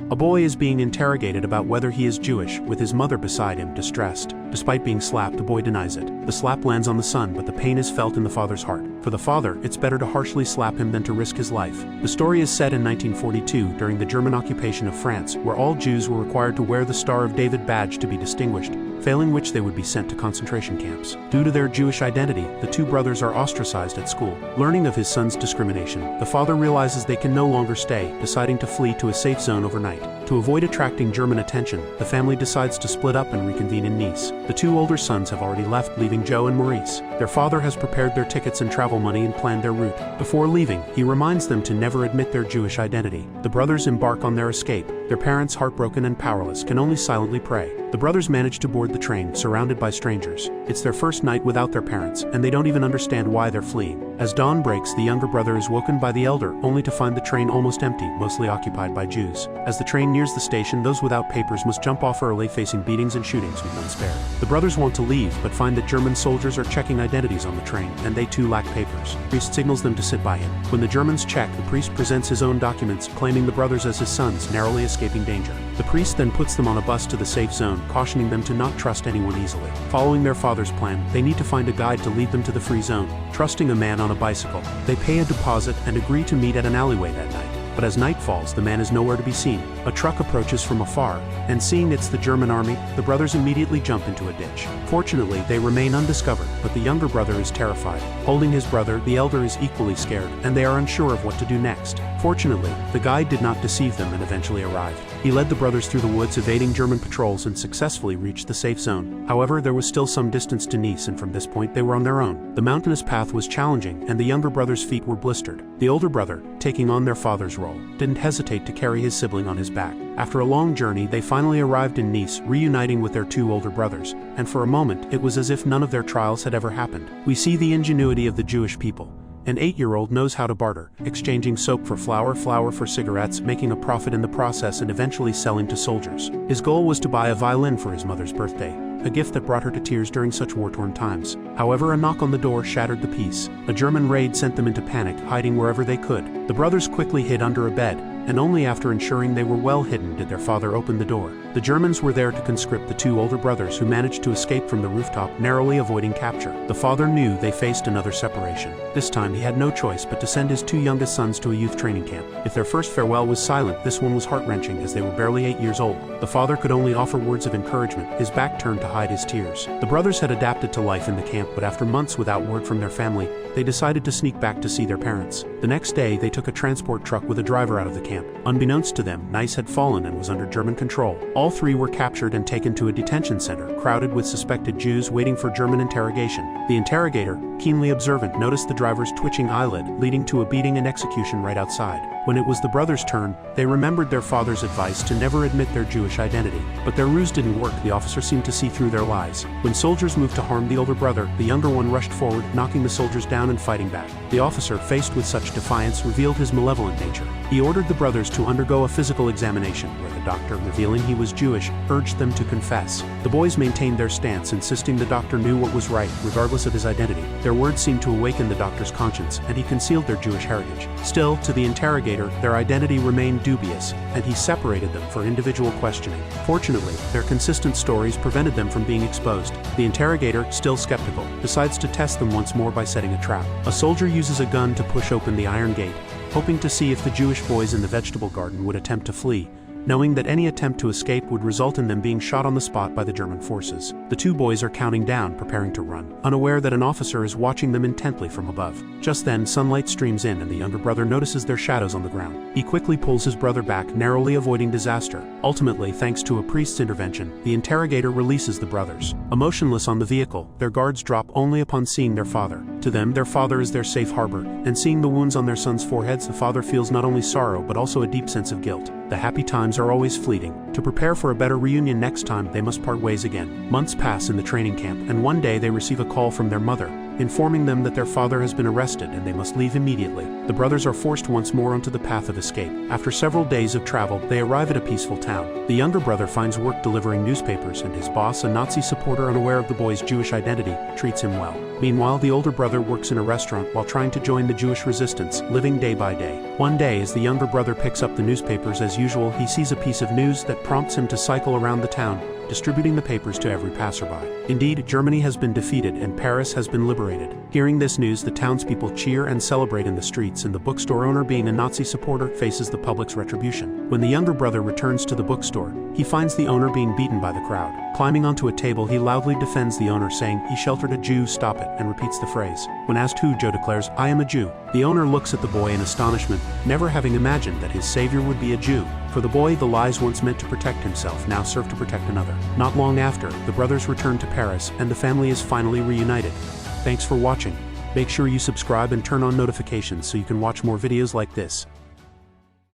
A boy is being interrogated about whether he is Jewish, with his mother beside him, distressed. Despite being slapped, the boy denies it. The slap lands on the son, but the pain is felt in the father's heart. For the father, it's better to harshly slap him than to risk his life. The story is set in 1942, during the German occupation of France, where all Jews were required to wear the Star of David badge to be distinguished, failing which they would be sent to concentration camps. Due to their Jewish identity, the two brothers are ostracized at school. Learning of his son's discrimination, the father realizes they can no longer stay, deciding to flee to a safe zone overnight. To avoid attracting German attention, the family decides to split up and reconvene in Nice. The two older sons have already left, leaving Joe and Maurice. Their father has prepared their tickets and travel money and planned their route. Before leaving, he reminds them to never admit their Jewish identity. The brothers embark on their escape. Their parents, heartbroken and powerless, can only silently pray. The brothers manage to board the train, surrounded by strangers. It's their first night without their parents, and they don't even understand why they're fleeing. As dawn breaks, the younger brother is woken by the elder, only to find the train almost empty, mostly occupied by Jews. As the train nears the station, those without papers must jump off early, facing beatings and shootings with none spared. The brothers want to leave, but find that German soldiers are checking identities on the train, and they too lack papers. The priest signals them to sit by him. When the Germans check, the priest presents his own documents, claiming the brothers as his sons, narrowly escaping danger. The priest then puts them on a bus to the safe zone, cautioning them to not trust anyone easily. Following their father's plan, they need to find a guide to lead them to the free zone, trusting a man on a bicycle. They pay a deposit and agree to meet at an alleyway that night. But as night falls, the man is nowhere to be seen. A truck approaches from afar, and seeing it's the German army, the brothers immediately jump into a ditch. Fortunately, they remain undiscovered, but the younger brother is terrified. Holding his brother, the elder is equally scared, and they are unsure of what to do next. Fortunately, the guide did not deceive them and eventually arrived. He led the brothers through the woods, evading German patrols, and successfully reached the safe zone. However, there was still some distance to Nice, and from this point they were on their own. The mountainous path was challenging, and the younger brother's feet were blistered. The older brother, taking on their father's role, didn't hesitate to carry his sibling on his back. After a long journey, they finally arrived in Nice, reuniting with their two older brothers, and for a moment, it was as if none of their trials had ever happened. We see the ingenuity of the Jewish people. An 8-year-old knows how to barter, exchanging soap for flour, flour for cigarettes, making a profit in the process, and eventually selling to soldiers. His goal was to buy a violin for his mother's birthday, a gift that brought her to tears during such war-torn times. However, a knock on the door shattered the peace. A German raid sent them into panic, hiding wherever they could. The brothers quickly hid under a bed, and only after ensuring they were well hidden did their father open the door. The Germans were there to conscript the two older brothers, who managed to escape from the rooftop, narrowly avoiding capture. The father knew they faced another separation. This time he had no choice but to send his two youngest sons to a youth training camp. If their first farewell was silent, this one was heart-wrenching, as they were barely 8 years old. The father could only offer words of encouragement, his back turned to hide his tears. The brothers had adapted to life in the camp, but after months without word from their family, they decided to sneak back to see their parents. The next day, they took a transport truck with a driver out of the camp. Unbeknownst to them, Nice had fallen and was under German control. All three were captured and taken to a detention center, crowded with suspected Jews waiting for German interrogation. The interrogator, keenly observant, noticed the driver's twitching eyelid, leading to a beating and execution right outside. When it was the brothers' turn, they remembered their father's advice to never admit their Jewish identity. But their ruse didn't work. The officer seemed to see through their lies. When soldiers moved to harm the older brother, the younger one rushed forward, knocking the soldiers down and fighting back. The officer, faced with such defiance, revealed his malevolent nature. He ordered the brothers to undergo a physical examination, where the doctor, revealing he was Jewish, urged them to confess. The boys maintained their stance, insisting the doctor knew what was right, regardless of his identity. Their words seemed to awaken the doctor's conscience, and he concealed their Jewish heritage. Still, to the interrogator, their identity remained dubious, and he separated them for individual questioning. Fortunately, their consistent stories prevented them from being exposed. The interrogator, still skeptical, decides to test them once more by setting a trap. A soldier uses a gun to push open the iron gate, hoping to see if the Jewish boys in the vegetable garden would attempt to flee, knowing that any attempt to escape would result in them being shot on the spot by the German forces. The two boys are counting down, preparing to run, unaware that an officer is watching them intently from above. Just then, sunlight streams in, and the younger brother notices their shadows on the ground. He quickly pulls his brother back, narrowly avoiding disaster. Ultimately, thanks to a priest's intervention, the interrogator releases the brothers. Emotionless on the vehicle, their guards drop only upon seeing their father. To them, their father is their safe harbor, and seeing the wounds on their sons' foreheads, the father feels not only sorrow but also a deep sense of guilt. The happy times are always fleeting. To prepare for a better reunion next time, they must part ways again. Months pass in the training camp, and one day they receive a call from their mother, informing them that their father has been arrested and they must leave immediately. The brothers are forced once more onto the path of escape. After several days of travel, they arrive at a peaceful town. The younger brother finds work delivering newspapers, and his boss, a Nazi supporter unaware of the boy's Jewish identity, treats him well. Meanwhile, the older brother works in a restaurant while trying to join the Jewish resistance, living day by day. One day, as the younger brother picks up the newspapers as usual, he sees a piece of news that prompts him to cycle around the town, distributing the papers to every passerby. Indeed, Germany has been defeated and Paris has been liberated. Hearing this news, the townspeople cheer and celebrate in the streets, and the bookstore owner, being a Nazi supporter, faces the public's retribution. When the younger brother returns to the bookstore, he finds the owner being beaten by the crowd. Climbing onto a table, he loudly defends the owner, saying, "He sheltered a Jew, stop it," and repeats the phrase. When asked who, Joe declares, "I am a Jew." The owner looks at the boy in astonishment, never having imagined that his savior would be a Jew. For the boy, the lies once meant to protect himself now serve to protect another. Not long after, the brothers return to Paris, and the family is finally reunited. Thanks for watching. Make sure you subscribe and turn on notifications so you can watch more videos like this.